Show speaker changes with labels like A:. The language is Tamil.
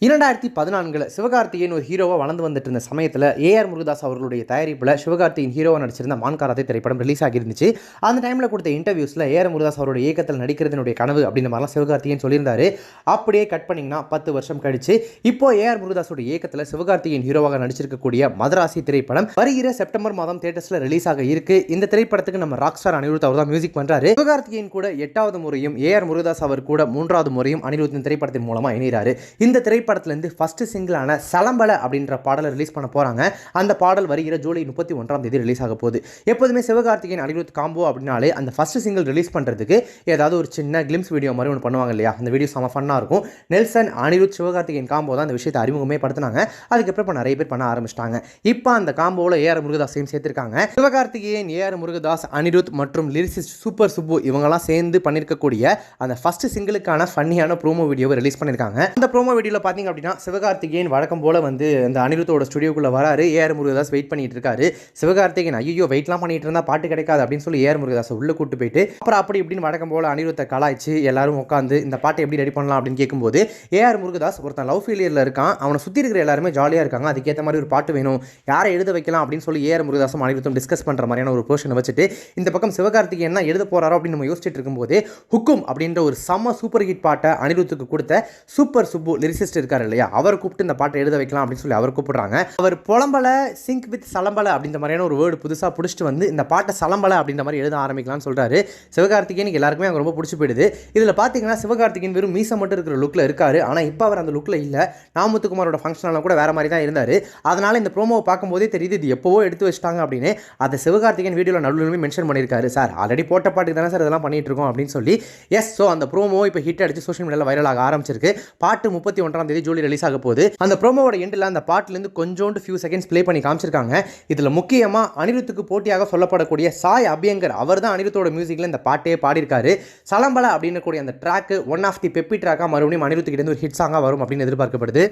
A: 2014 சிவகார்த்திகேயன் ஒரு ஹீரோவாக வளர்ந்து வந்துட்டு இருந்த சமயத்தில் ஏஆர் முருகதாஸ் அவர்களுடைய தயாரிப்பில் சிவகார்த்திகேயன் ஹீரோவாக நடிச்சிருந்த மான்காராத்தை திரைப்படம் ரிலீஸ் ஆகியிருந்துச்சு. அந்த டைமில் கொடுத்த இன்டர்வியூஸில் ஏஆர் முருகதாஸ் அவருடைய இயக்கத்தில் நடிக்கிறதுனுடைய கனவு அப்படின்ற மாதிரிலாம் சிவகார்த்திகேயன் சொல்லியிருந்தாரு. அப்படியே கட் பண்ணிங்கன்னா 10 வருஷம் கழிச்சு இப்போ ஏஆர் முருகதாஸோட இயக்கத்தில் சிவகார்த்திகேயன் ஹீரோவாக நடிச்சிருக்கக்கூடிய மதராசி திரைப்படம் வருகிற செப்டம்பர் மாதம் தியேட்டர்ஸில் ரிலீஸ் ஆக இருக்கு. இந்த திரைப்படத்துக்கு நம்ம ராக் ஸ்டார் அனிருத் அவர் தான் மியூசிக் பண்றாரு. சிவகார்த்திகேயன் கூட 8வது முறையும் ஏஆர் முருகதாஸ் அவர் கூட 3வது முறையும் அனிருத் திரைப்படத்தின் மூலமா இணைகிறாரு. இந்த திரைப்படத்திலிருந்து ஃபர்ஸ்ட் சிங்கிளான சலம்பல அப்படின்ற பாடலை ரிலீஸ் பண்ண போறாங்க. அந்த பாடல் வருகிற ஜூலை 31ஆம் தேதி ரிலீஸ் ஆக போகுது. எப்போதுமே சிவகார்த்திகேயன் அனிருத் காம்போ அப்படின்னாலே அந்த ஃபர்ஸ்ட் சிங்கிள் ரிலீஸ் பண்றதுக்கு ஏதாவது ஒரு சின்ன கிளிம்ஸ் வீடியோ மாதிரி ஒன்று பண்ணுவாங்க இல்லையா? அந்த வீடியோ செம ஃபன்னா இருக்கும். நெல்சன் அனிருத் சிவகார்த்திகேயன் காம்போ தான் அந்த விஷயத்தை அறிமுகமே படுத்தினாங்க. அதுக்கப்புறம் இப்போ நிறைய பேர் பண்ண ஆரம்பிச்சிட்டாங்க. இப்போ அந்த காம்போவில் ஏஆர் முருகதாஸையும் சேர்த்திருக்காங்க. சிவகார்த்திகேயன், ஏஆர் முருகதாஸ், அனிருத் மற்றும் லிரிசிஸ்ட் சூப்பர் சுப்பு இவங்கெல்லாம் சேர்ந்து பண்ணியிருக்கக்கூடிய அந்த ஃபர்ஸ்ட் சிங்கிளுக்கான ஃபன்னியான ப்ரோமோ வீடியோவை ரிலீஸ் பண்ணியிருக்காங்க. அந்த ப்ரோமோ வீடியோவில் பார்த்தீங்க அப்படின்னா சிவகார்த்திகேயன் வழக்கம் போல வந்து அந்த அனிருத்தோட ஸ்டுடியோக்குள்ள வராரு. ஏஆர் முருகதாஸ் வெயிட் பண்ணிட்டு இருக்காரு. சிவகார்த்திகேயன் ஐயோ வெயிட்லாம் பண்ணிட்டு இருந்தா பாட்டு கிடைக்காது அப்படின்னு சொல்லி ஏஆர் முருகதாஸ் உள்ள கூட்டு போயிட்டு அப்புறம் அப்படி இப்படின்னு வழக்கம் போல அனிருத்தை கலாய்ச்சி எல்லாரும் உட்காந்து இந்த பாட்டை எப்படி ரெடி பண்ணலாம் அப்படின்னு கேட்கும்போது ஏஆர் முருகதாஸ் ஒருத்தன் லவ் ஃபெயிலியர்ல இருக்கான், அவனை சுற்றி இருக்கிற எல்லாருமே ஜாலியாக இருக்காங்க, அதுக்கேற்ற மாதிரி ஒரு பாட்டு வேணும், யாரை எழுத வைக்கலாம் அப்படின்னு சொல்லி ஏஆர் முருகதாஸும் அனிருத்தும் டிஸ்கஸ் பண்ணுற மாதிரியான ஒரு போர்ஷனை வச்சுட்டு இந்த பக்கம் சிவகார்த்திகேயன் என்ன எழுத போறாரோ அப்படின்னு நம்ம யோசிச்சுட்டு இருக்கும்போது ஹுக்கும் அப்படின்ற ஒரு செம்ம சூப்பர் ஹிட் பாட்டை அனிருத்துக்கு கொடுத்த சூப்பர் சுப்பு லிரிசிஸ்ட் இருக்காரு இல்லையா, அவர் கூப்பிட்டு இந்த பாட்டை எழுத வைக்கலாம் அப்படின்னு சொல்லி அவர் கூப்பிடுறாங்க. அவர் புலம்பல சிங்க் வித் சலம்பல அப்படின்ற மாதிரியான ஒரு வேர்டு புதுசாக பிடிச்சிட்டு வந்து இந்த பாட்டை சலம்பல அப்படின்ற மாதிரி எழுத ஆரம்பிக்கலாம்னு சொல்றாரு. சிவகார்த்திகேயனுக்கு எல்லாருக்குமே அங்கே ரொம்ப பிடிச்சி போயிடுது. இதில் பார்த்தீங்கன்னா சிவகார்த்திகேயன் வெறும் மீசை மட்டும் இருக்கிற லுக்கில் இருக்காரு. ஆனால் இப்போ அவர் அந்த லுக்கில் இல்லை. நாமுத்துக்குமாரோட ஃபங்க்ஷனெல்லாம் கூட வேற மாதிரி தான் இருந்தார். அதனால இந்த ப்ரோமோவை பார்க்கும்போதே தெரியுது இது எப்போவோ எடுத்து வச்சிட்டாங்க அப்படின்னு. அதை சிவகார்த்திகேயன் வீடியோவில் நடுவில் மென்ஷன் பண்ணியிருக்காரு. சார் ஆல்ரெடி போட்ட பாட்டுக்கு தானே சார் இதெல்லாம் பண்ணிட்டு இருக்கோம் அப்படின்னு சொல்லி. எஸ், ஸோ அந்த ப்ரோமோ இப்போ ஹிட் அடிச்சு சோஷியல் மீடியாவில் வைரலாக ஆரம்பிச்சிருக்கு. பாட்டு 31ஆம் தேதி ஜூலை ரிலீஸ் ஆக போகுது. அந்த ப்ரோமோவோட எண்டில் அந்த பாட்டிலேருந்து கொஞ்சோண்டு ஃபியூ செகண்ட்ஸ் ப்ளே பண்ணி காமிச்சிருக்காங்க. இதில் முக்கியமாக அனிருத்துக்கு போட்டியாக சொல்லப்படக்கூடிய சாய் அபியங்கர் அவர் தான் அனிருத்தோட மியூசிக்கில் இந்த பாட்டையே பாடியிருக்காரு. சலம்பல அப்படின்னு கூடிய அந்த track one of the peppy ட்ராக்காக மறுபடியும் அனிருத்துக்கிட்டேருந்து ஒரு ஹிட் சாங்காக வரும் அப்படின்னு எதிர்பார்க்கப்படுது.